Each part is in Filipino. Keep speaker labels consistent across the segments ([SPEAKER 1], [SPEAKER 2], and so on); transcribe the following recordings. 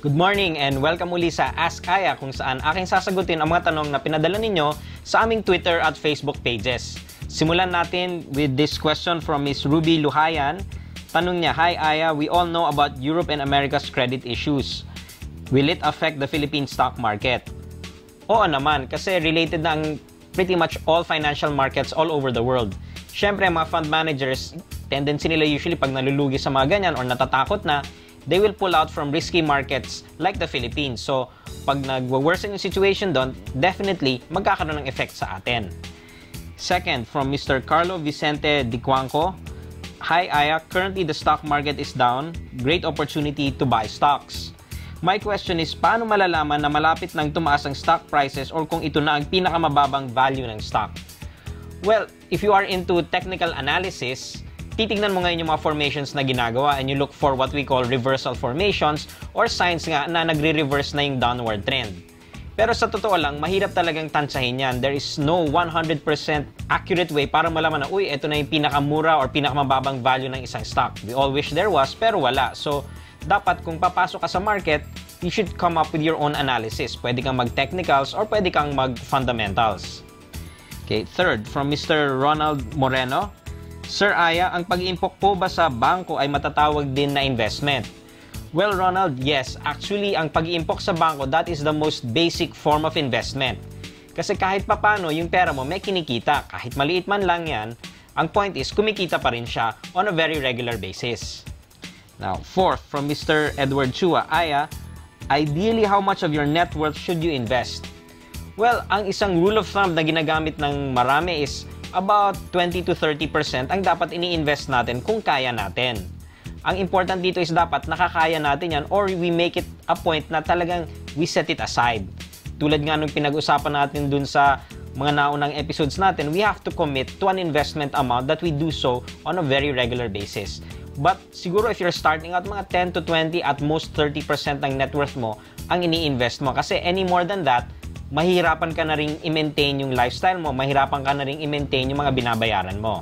[SPEAKER 1] Good morning and welcome uli sa Ask Aya kung saan aking sasagutin ang mga tanong na pinadala ninyo sa aming Twitter at Facebook pages. Simulan natin with this question from Ms. Ruby Luhayan. Tanong niya, Hi Aya, we all know about Europe and America's credit issues. Will it affect the Philippine stock market? Oo naman, kasi related na ang pretty much all financial markets all over the world. Siyempre, mga fund managers, tendency nila usually pag nalulugi sa mga ganyan or natatakot na, they will pull out from risky markets like the Philippines. So, pag nag-worsen yung situation doon, definitely magkakaroon ng effect sa atin. Second, from Mr. Carlo Vicente Dicuanco. Hi Aya, currently the stock market is down. Great opportunity to buy stocks. My question is, paano malalaman na malapit nang tumaas ang stock prices or kung ito na ang pinakamababang value ng stock? Well, if you are into technical analysis, titignan mo ngayon yung mga formations na ginagawa and you look for what we call reversal formations or signs nga na nagre-reverse na yung downward trend. Pero sa totoo lang, mahirap talagang tansyahin yan. There is no 100% accurate way para malaman na, uy, ito na yung pinakamura or pinakamababang value ng isang stock. We all wish there was, pero wala. So, dapat kung papasok ka sa market, you should come up with your own analysis. Pwede kang mag-technicals or pwede kang mag-fundamentals. Okay, third, from Mr. Ronald Moreno. Sir Aya, ang pag-iimpok po ba sa bangko ay matatawag din na investment? Well, Ronald, yes. Actually, ang pag-iimpok sa bangko, that is the most basic form of investment. Kasi kahit papano, yung pera mo may kinikita. Kahit maliit man lang yan, ang point is, kumikita pa rin siya on a very regular basis. Now, fourth, from Mr. Edward Chua. Aya, ideally, how much of your net worth should you invest? Well, ang isang rule of thumb na ginagamit ng marami is about 20 to 30% ang dapat ini-invest natin kung kaya natin. Ang important dito is dapat nakakaya natin yan or we make it a point na talagang we set it aside. Tulad nga nung pinag-usapan natin dun sa mga naunang episodes natin, we have to commit to an investment amount that we do so on a very regular basis. But siguro if you're starting out mga 10 to 20 at most 30% ng net worth mo ang ini-invest mo kasi any more than that, mahirapan ka na rin i-maintain yung lifestyle mo, mahirapan ka na rin i-maintain yung mga binabayaran mo.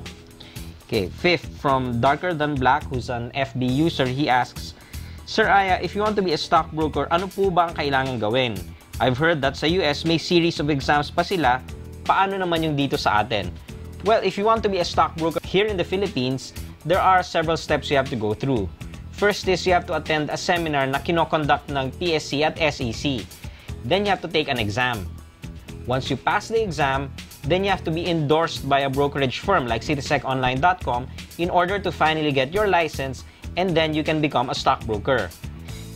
[SPEAKER 1] Okay, fifth, from Darker Than Black, who's an FB user, he asks, Sir Aya, if you want to be a stockbroker, ano po ba ang kailangan gawin? I've heard that sa US may series of exams pa sila, paano naman yung dito sa atin? Well, if you want to be a stockbroker here in the Philippines, there are several steps you have to go through. First is you have to attend a seminar na kinoconduct ng PSC at SEC. Then you have to take an exam. Once you pass the exam, then you have to be endorsed by a brokerage firm like citiseconline.com in order to finally get your license and then you can become a stockbroker.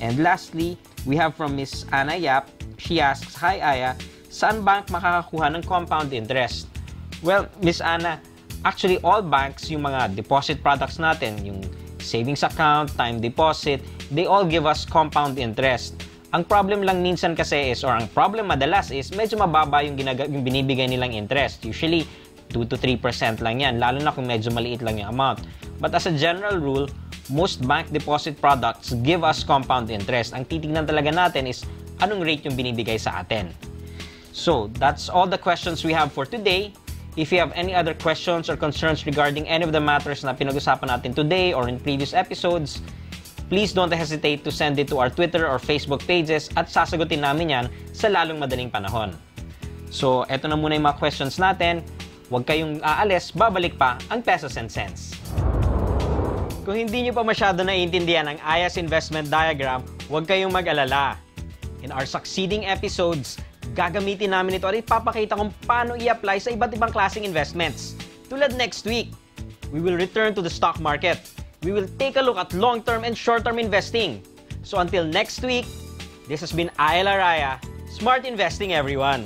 [SPEAKER 1] And lastly, we have from Miss Ana Yap. She asks, Hi Aya, saan bank makakakuha ng compound interest? Well, Miss Ana, actually all banks, yung mga deposit products natin, yung savings account, time deposit, they all give us compound interest. Ang problem lang minsan kasi is, or ang problem madalas is, medyo mababa yung binibigay nilang interest. Usually, 2 to 3% lang yan, lalo na kung medyo maliit lang yung amount. But as a general rule, most bank deposit products give us compound interest. Ang titignan talaga natin is, anong rate yung binibigay sa atin. So, that's all the questions we have for today. If you have any other questions or concerns regarding any of the matters na pinag-usapan natin today or in previous episodes, please don't hesitate to send it to our Twitter or Facebook pages at sasagutin namin yan sa lalong madaling panahon. So, eto na muna yung mga questions natin. Huwag kayong aalis, babalik pa ang Pesos and Cents. Kung hindi nyo pa masyado naiintindihan ang Aya's investment diagram, huwag kayong mag-alala. In our succeeding episodes, gagamitin namin ito at ipapakita kung paano i-apply sa iba't ibang klaseng investments. Tulad next week, we will return to the stock market. We will take a look at long-term and short-term investing. So until next week, this has been Aya Laraya. Smart investing, everyone!